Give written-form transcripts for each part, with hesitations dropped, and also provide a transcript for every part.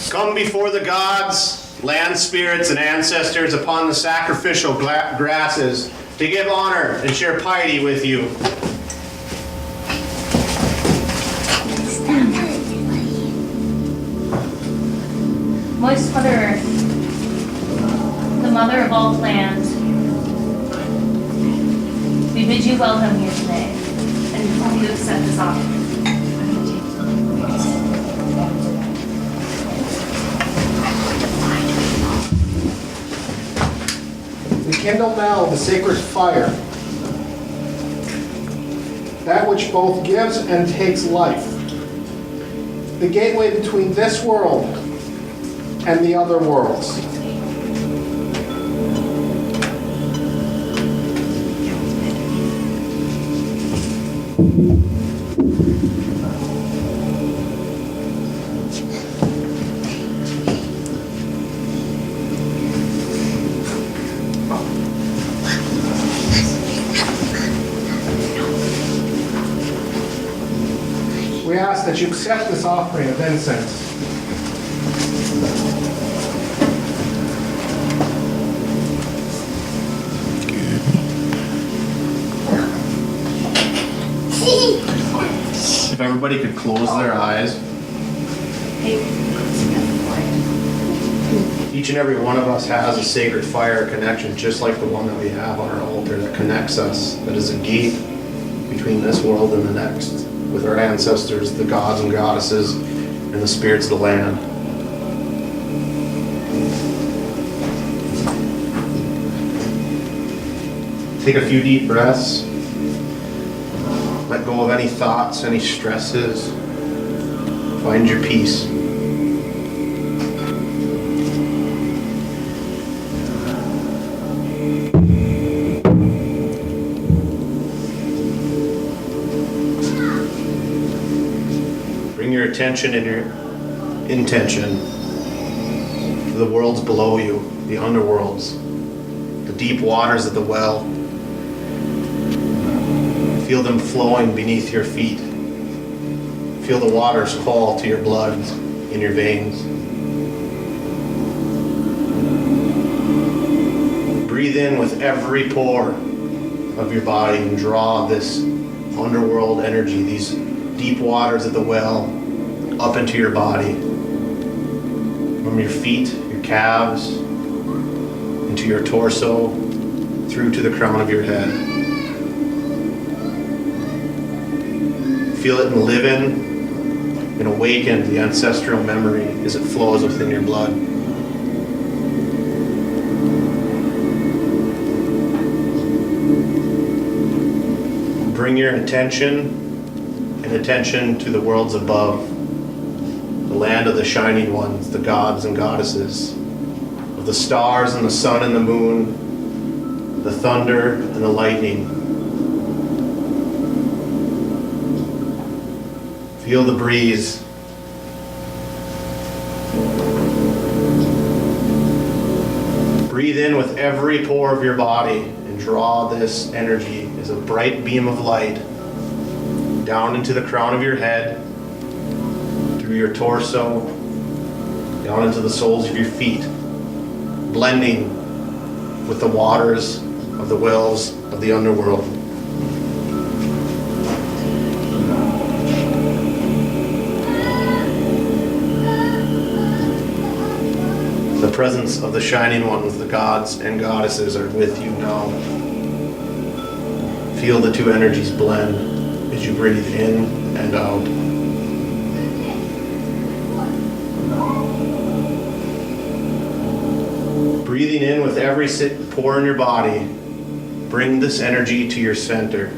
Come before the gods, land spirits, and ancestors upon the sacrificial grasses to give honor and share piety with you. Moist Mother Earth, the mother of all plants, we bid you welcome here today, and hope you accept this offering. We kindle now the sacred fire, that which both gives and takes life, the gateway between this world and the other worlds. We ask that you accept this offering of incense. If everybody could close their eyes. Each and every one of us has a sacred fire connection, just like the one that we have on our altar that connects us, that is a gate between this world and the next, with our ancestors, the gods and goddesses, and the spirits of the land. Take a few deep breaths. Let go of any thoughts, any stresses. Find your peace. Bring your attention and your intention to the worlds below you, the underworlds, the deep waters of the well. Feel them flowing beneath your feet. Feel the waters call to your blood in your veins. Breathe in with every pore of your body and draw this underworld energy, these deep waters of the well, up into your body. From your feet, your calves, into your torso, through to the crown of your head. Feel it and live in and awaken the ancestral memory as it flows within your blood. Bring your attention to the worlds above, the land of the shining ones, the gods and goddesses, of the stars and the sun and the moon, the thunder and the lightning. Feel the breeze. Breathe in with every pore of your body and draw this energy as a bright beam of light down into the crown of your head, through your torso, down into the soles of your feet, blending with the waters of the wells of the underworld. The presence of the shining ones, the gods and goddesses, are with you now. Feel the two energies blend as you breathe in and out. Breathing in with every pore in your body, bring this energy to your center,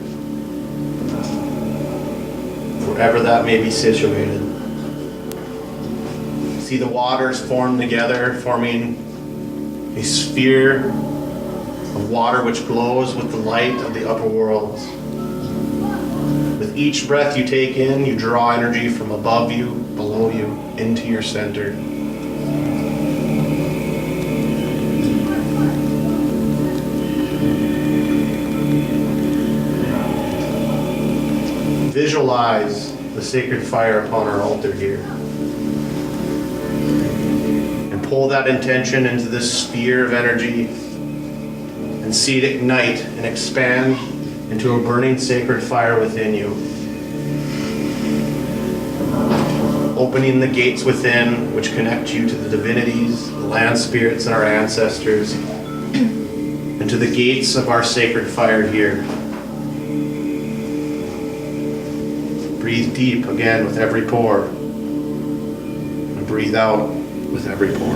wherever that may be situated. See the waters form together, forming a sphere of water which glows with the light of the upper worlds. With each breath you take in, you draw energy from above you, below you, into your center. Visualize the sacred fire upon our altar here. pull that intention into this sphere of energy and see it ignite and expand into a burning sacred fire within you. Opening the gates within, which connect you to the divinities, the land spirits, and our ancestors, and to the gates of our sacred fire here. Breathe deep again with every pore, and breathe out with every pore.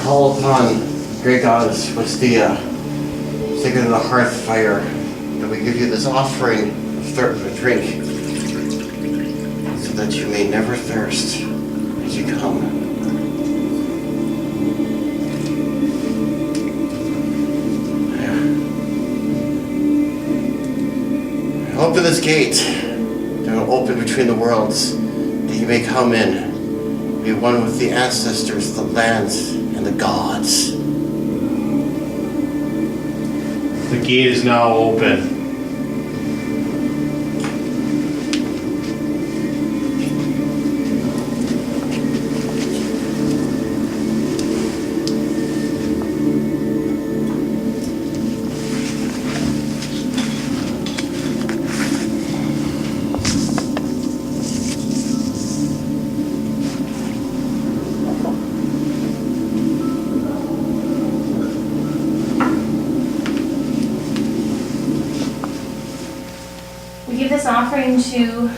Call upon great goddess Wastia, sacred in the hearth fire, that we give you this offering of a drink, so that you may never thirst as you come. Open this gate that will open between the worlds, that you may come in, be one with the ancestors, the lands, and the gods. The gate is now open. This offering to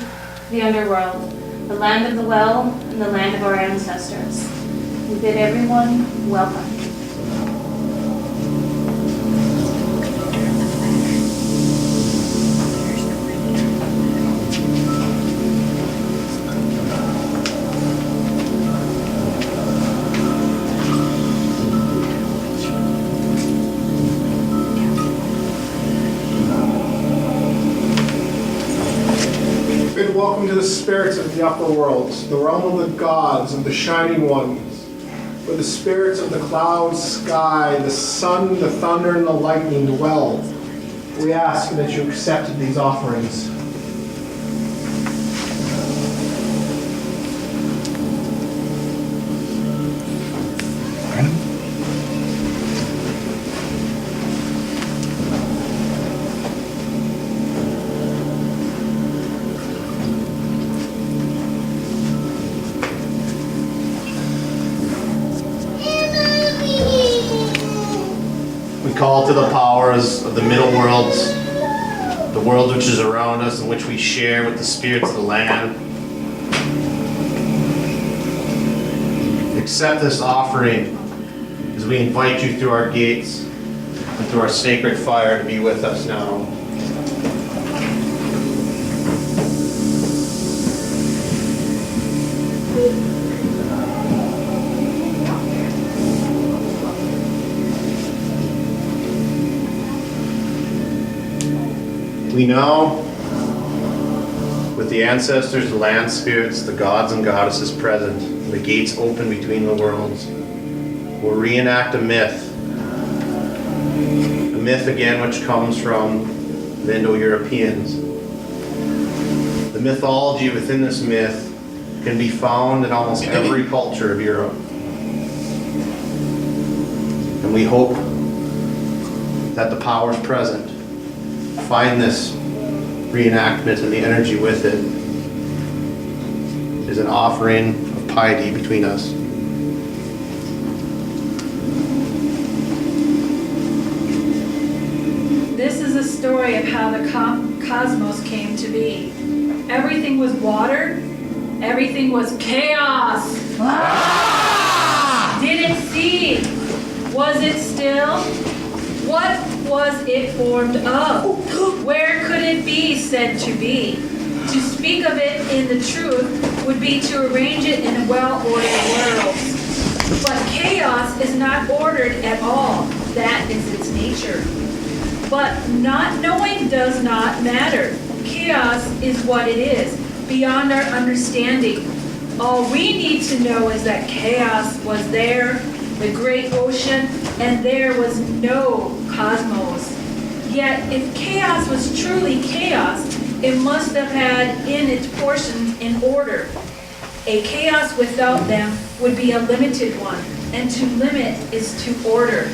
the underworld, the land of the well, and the land of our ancestors. We bid everyone welcome. Welcome to the spirits of the upper worlds, the realm of the gods and the shining ones, where the spirits of the clouds, sky, the sun, the thunder, and the lightning dwell. We ask that you accept these offerings. Call to the powers of the middle worlds, the world which is around us and which we share with the spirits of the land. Accept this offering as we invite you through our gates and through our sacred fire to be with us now. We know, with the ancestors, the land spirits, the gods and goddesses present, and the gates open between the worlds, we'll reenact a myth again which comes from the Indo-Europeans. The mythology within this myth can be found in almost every culture of Europe. And we hope that the powers present find this reenactment and the energy with it is an offering of piety between us. This is a story of how the cosmos came to be. Everything was water, everything was chaos. Did it seed? Was it still? What was it formed of? Where could it be said to be? To speak of it in the truth would be to arrange it in a well-ordered world. But chaos is not ordered at all. That is its nature. But not knowing does not matter. Chaos is what it is, beyond our understanding. All we need to know is that chaos was there, the great ocean, and there was no cosmos. Yet, if chaos was truly chaos, It must have had in its portions in order. A chaos without them would be a limited one, and to limit is to order.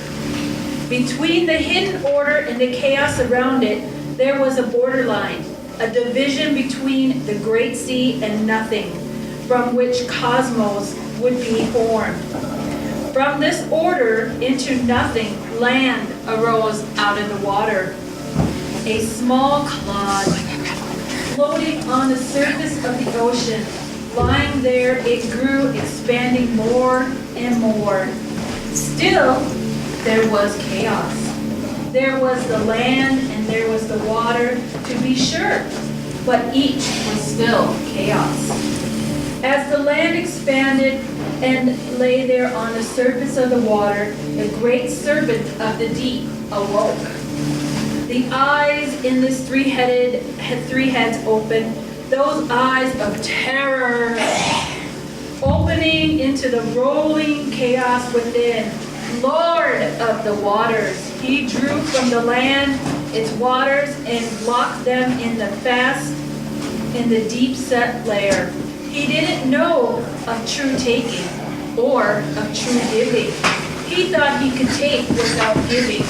Between the hidden order and the chaos around it, there was a borderline, a division between the great sea and nothing, from which cosmos would be formed. From this order into nothing, land arose out of the water. A small clod floating on the surface of the ocean. Lying there, it grew, expanding more and more. Still, there was chaos. There was the land and there was the water, to be sure, but each was still chaos. As the land expanded and lay there on the surface of the water, the great serpent of the deep awoke. The eyes in this three heads opened, those eyes of terror, opening into the rolling chaos within. Lord of the waters, he drew from the land its waters and locked them in the deep set lair. He didn't know of true taking or of true giving. He thought he could take without giving.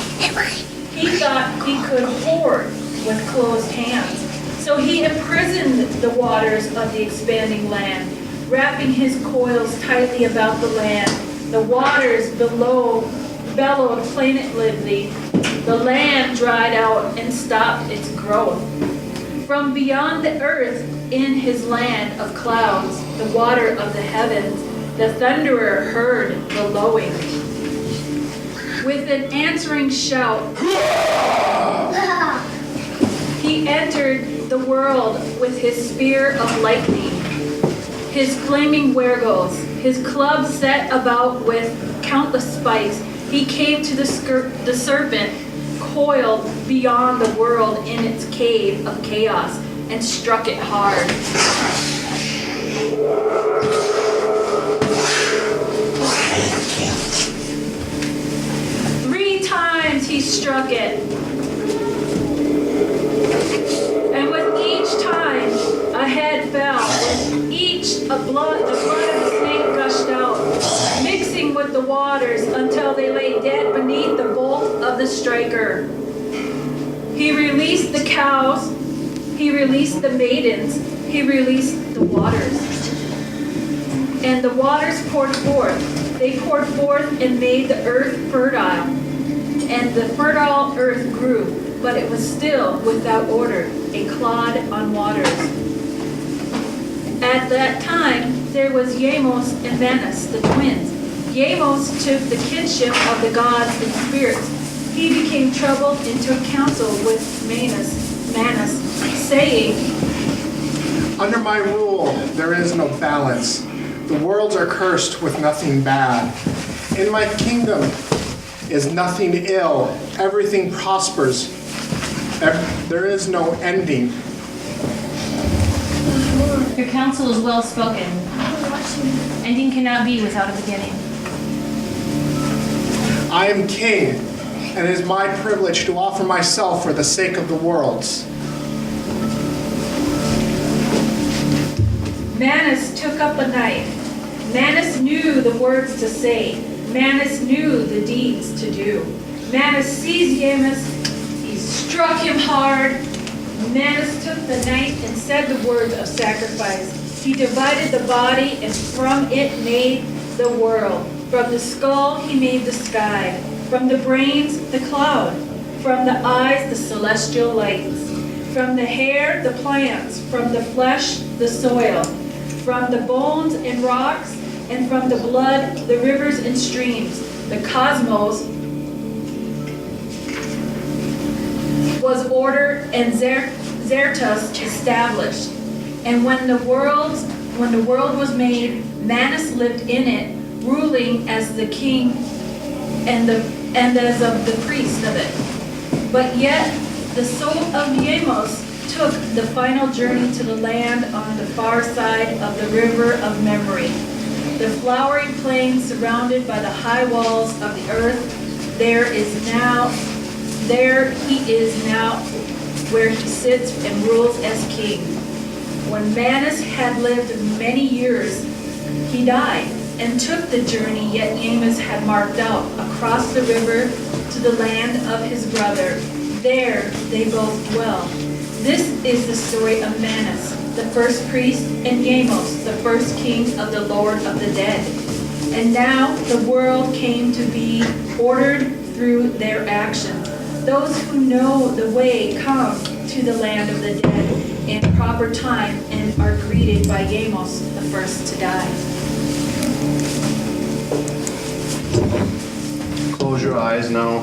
He thought he could hoard with closed hands. So he imprisoned the waters of the expanding land, wrapping his coils tightly about the land. The waters below bellowed plaintively. The land dried out and stopped its growth. From beyond the earth, in his land of clouds, the water of the heavens, the thunderer heard the lowing. With an answering shout, he entered the world with his spear of lightning, his flaming wergos, his club set about with countless spikes. He came to the serpent, coiled beyond the world in its cave of chaos, and struck it hard. 3 times he struck it. And with each time, a head fell. With each, the blood of the snake gushed out, mixing with the waters until they lay dead beneath the bolt of the striker. He released the cows, he released the maidens, he released the waters. And the waters poured forth. They poured forth and made the earth fertile. And the fertile earth grew, but it was still without order, a clod on waters. At that time, there was Yamos and Manus, the twins. Yamos took the kinship of the gods and spirits. He became troubled and took counsel with Manus, saying, Under my rule, there is no balance. The worlds are cursed with nothing bad. In my kingdom is nothing ill. Everything prospers. There is no ending. Your counsel is well spoken. Ending cannot be without a beginning. I am king, and it is my privilege to offer myself for the sake of the worlds. Manus took up a knife. Manus knew the words to say. Manus knew the deeds to do. Manus seized Yamos. He struck him hard. Manus took the knife and said the words of sacrifice. He divided the body, and from it made the world. From the skull he made the sky. From the brains, the cloud. From the eyes, the celestial lights. From the hair, the plants. From the flesh, the soil. From the bones and rocks, and from the blood, the rivers and streams. The cosmos was ordered and Zertus established. And when the world was made, Manus lived in it, ruling as the king and as of the priest of it. But yet the soul of Yamos took the final journey to the land on the far side of the river of memory. The flowery plain surrounded by the high walls of the earth, there he is now where he sits and rules as king. When Manus had lived many years, he died and took the journey yet Amos had marked out across the river to the land of his brother. There they both dwell. This is the story of Manus, the first priest, and Amos, the first king of the Lord of the dead. And now the world came to be ordered through their actions. Those who know the way come to the land of the dead in proper time and are greeted by Amos, the first to die. Close your eyes now.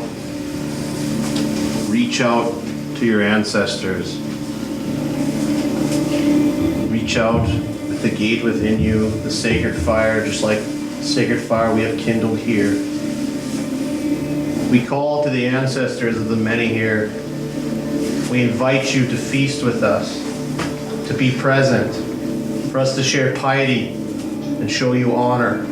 Reach out to your ancestors. Reach out with the gate within you, the sacred fire, just like the sacred fire we have kindled here. We call to the ancestors of the many here. We invite you to feast with us, to be present, for us to share piety and show you honor.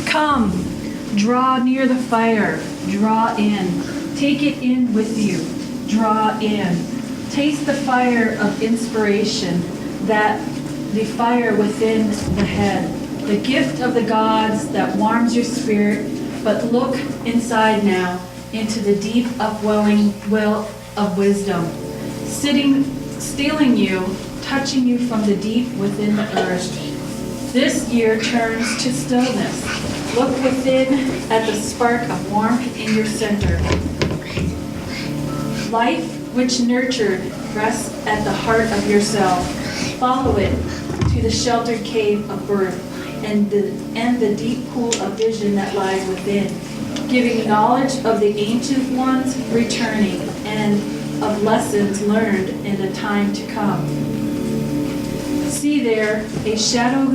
Come, draw near the fire, draw in, take it in with you, draw in. Taste the fire of inspiration, that the fire within the head, the gift of the gods that warms your spirit. But look inside now into the deep upwelling well of wisdom, stealing you, touching you from the deep within the earth. This year turns to stillness. Look within at the spark of warmth in your center. Life which nurtured rests at the heart of yourself. Follow it to the sheltered cave of birth and the deep pool of vision that lies within, giving knowledge of the ancient ones returning and of lessons learned in the time to come. See there a shadow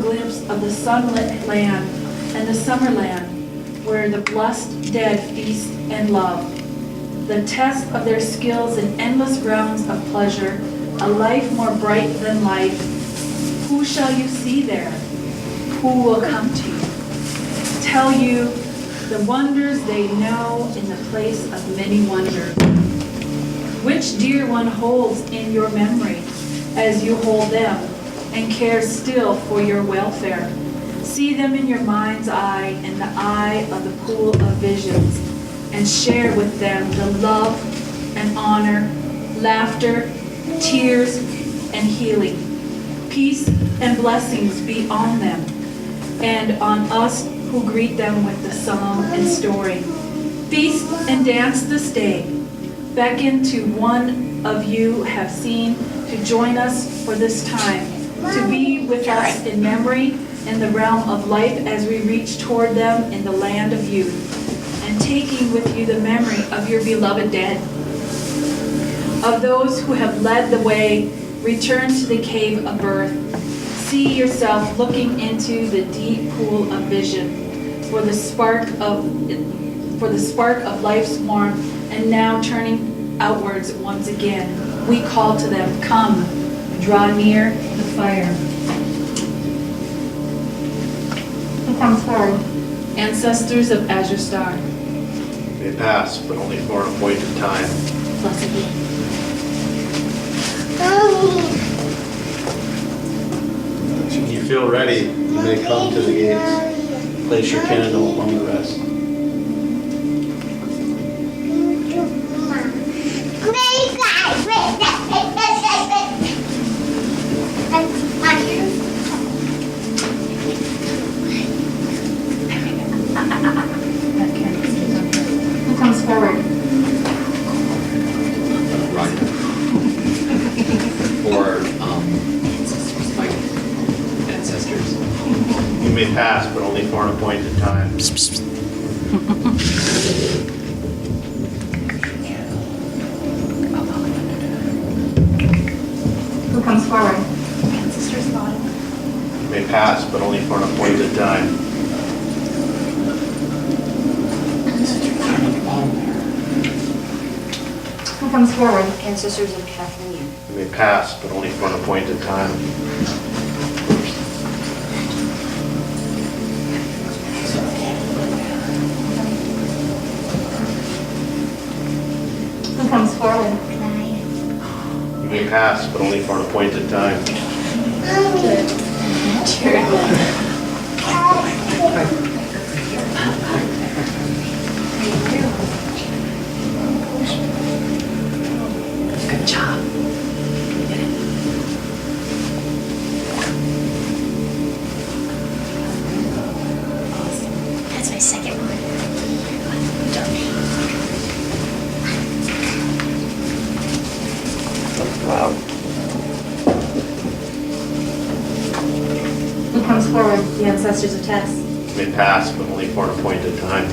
glimpse of the sunlit land and the summer land, where the blessed dead feast and love. The test of their skills in endless rounds of pleasure, a life more bright than life. Who shall you see there? Who will come to you? Tell you the wonders they know in the place of many wonders. Which dear one holds in your memory as you hold them and cares still for your welfare? See them in your mind's eye and the eye of the pool of visions, and share with them the love and honor, laughter, tears, and healing. Peace and blessings be on them and on us who greet them with the song and story. Feast and dance this day. Beckon to one of you have seen to join us for this time, to be with us in memory in the realm of life as we reach toward them in the land of youth, and taking with you the memory of your beloved dead. Of those who have led the way, return to the cave of birth. See yourself looking into the deep pool of vision for the spark of life's warmth, and now turning outwards once again. We call to them, come, draw near the fire. Who comes forward? Ancestors of Azure Star. May pass, but only for an appointed time. Blessed be. When you feel ready, you may come to the gates. Place your candle among the rest. Who comes forward? Ryan. Or my ancestors. You may pass, but only for an appointed time. Who comes forward? Ancestors body. You may pass, but only for an appointed time. Who comes forward? Ancestors of Kathleen. You may pass, but only for an appointed time. Who comes forward? You may pass, but only for an appointed time. Good job. That's my second one. Who comes forward? The ancestors of Tess. You may pass, but only for an appointed time.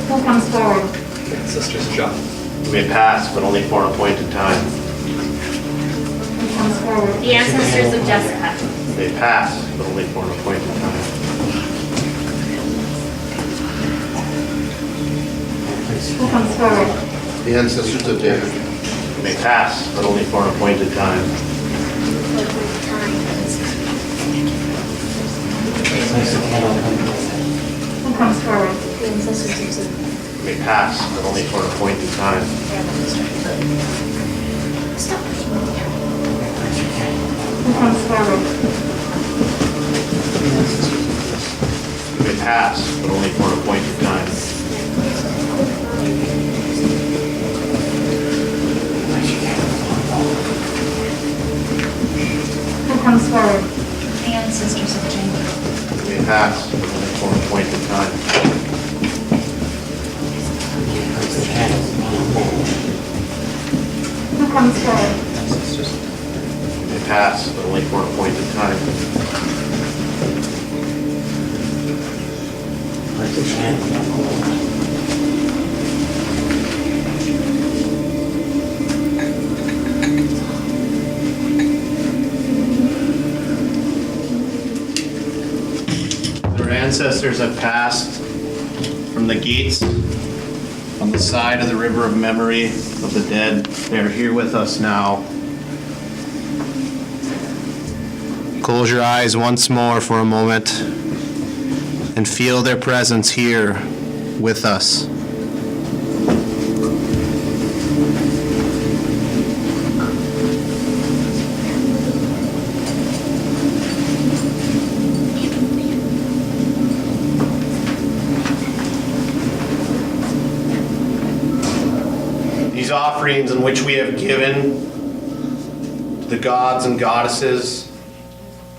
Who comes forward? Ancestors of John. You may pass, but only for an appointed time. Who comes forward? The ancestors of Jessica. You may pass, but only for an appointed time. Who comes forward? The ancestors of David. You may pass, but only for an appointed time. Who comes forward? The ancestors of Zeidan. You may pass, but only for an appointed time. Stop pushing me down. Who comes forward? You may pass, but only for an appointed time. Who comes forward? The ancestors of Zeidan. You may pass, but only for an appointed time. Who comes forward? You may pass, but only for an appointed time. Their ancestors have passed from the gates on the side of the river of memory of the dead. They are here with us now. Close your eyes once more for a moment and feel their presence here with us. These offerings in which we have given to the gods and goddesses,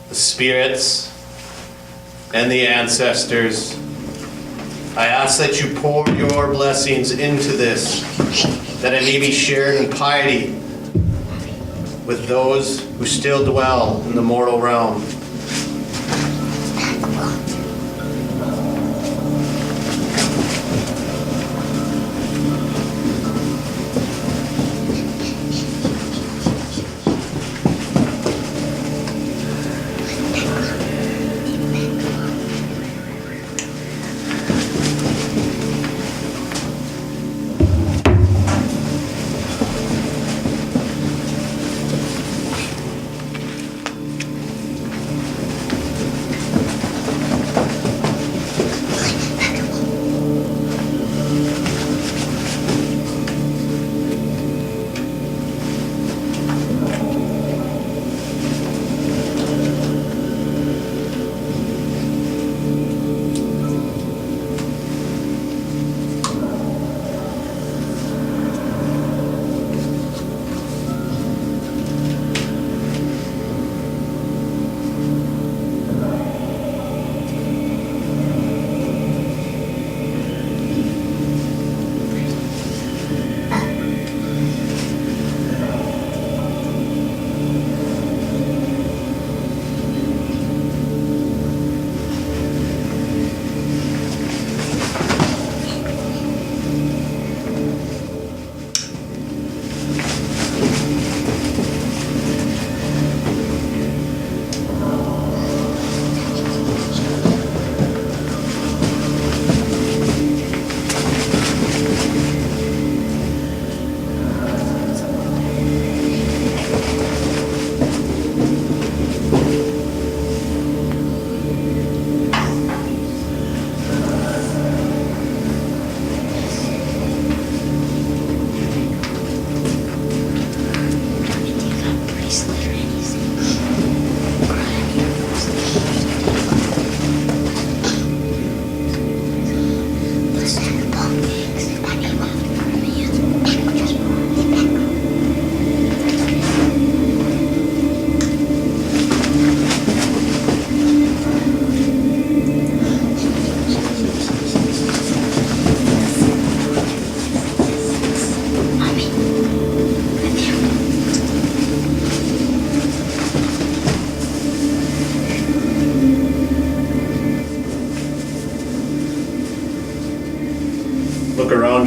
the spirits, and the ancestors, I ask that you pour your blessings into this, that it may be shared in piety with those who still dwell in the mortal realm.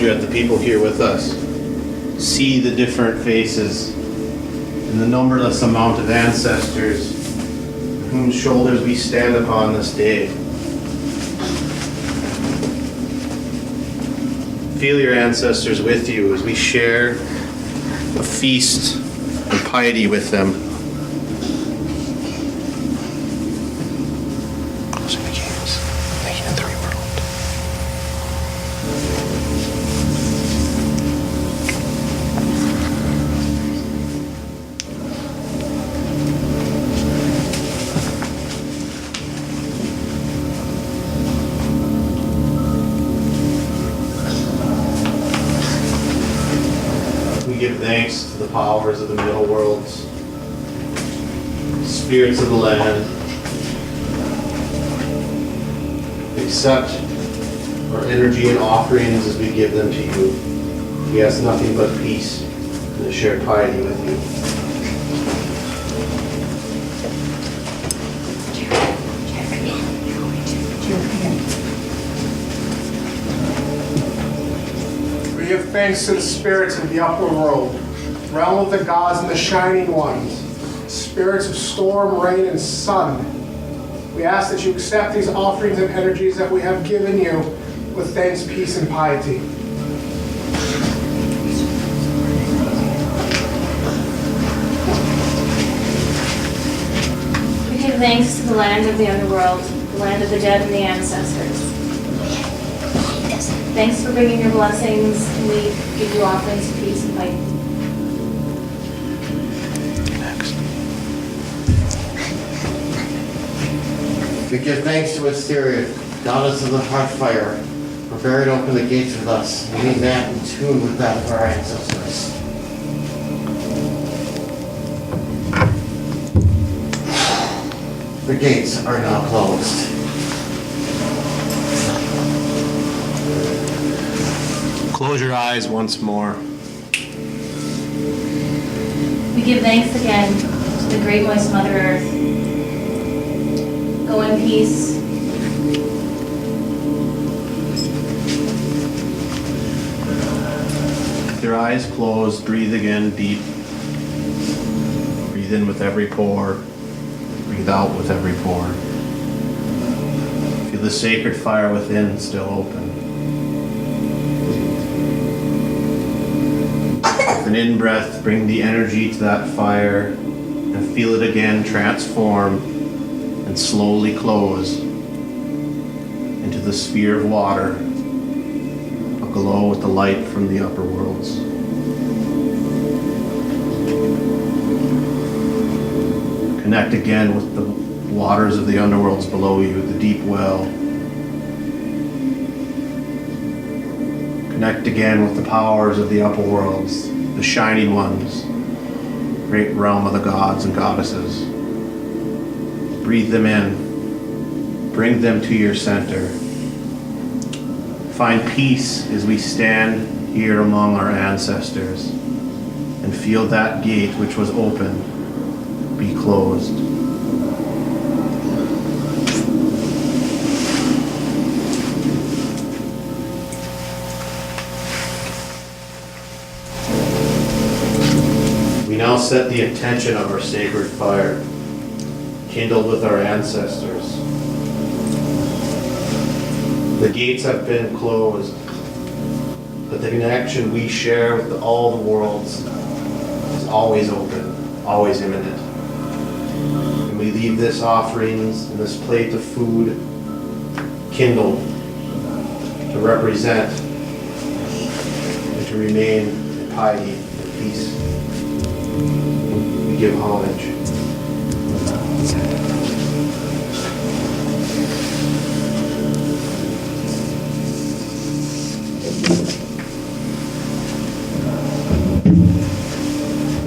you at the people here with us. See the different faces and the numberless amount of ancestors on whose shoulders we stand upon this day. Feel your ancestors with you as we share a feast of piety with them. Give thanks to the powers of the middle worlds, spirits of the land. Accept our energy and offerings as we give them to you. We ask nothing but peace and to share piety with you. We give thanks to the spirits of the upper world, realm of the gods and the shining ones, spirits of storm, rain, and sun. We ask that you accept these offerings and energies that we have given you with thanks, peace, and piety. We give thanks to the land of the underworld, the land of the dead and the ancestors. Thanks for bringing your blessings, and we give you offerings of peace and light. We give thanks to Asteria, goddess of the heart fire, for bearing open the gates with us, leaving that in tune with that of our ancestors. The gates are now closed. Close your eyes once more. We give thanks again to the great moist Mother Earth. Go in peace. With your eyes closed, breathe again deep. Breathe in with every pore. Breathe out with every pore. Feel the sacred fire within still open. With an in-breath, bring the energy to that fire and feel it again transform and slowly close into the sphere of water, aglow with the light from the upper worlds. Connect again with the waters of the underworlds below you, the deep well. Connect again with the powers of the upper worlds, the shining ones, great realm of the gods and goddesses. Breathe them in. Bring them to your center. Find peace as we stand here among our ancestors and feel that gate which was open be closed. We now set the intention of our sacred fire, kindled with our ancestors. The gates have been closed, but the connection we share with all the worlds is always open, always imminent. And we leave this offerings and this plate of food kindled to represent and to remain in piety and peace. We give homage.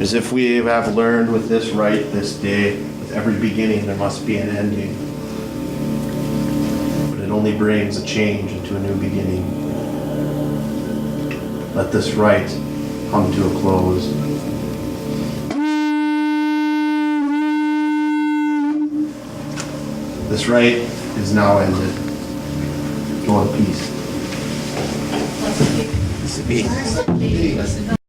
As if we have learned with this rite this day, with every beginning there must be an ending. But it only brings a change into a new beginning. Let this rite come to a close. This rite is now ended. Go in peace. Blessed be. Blessed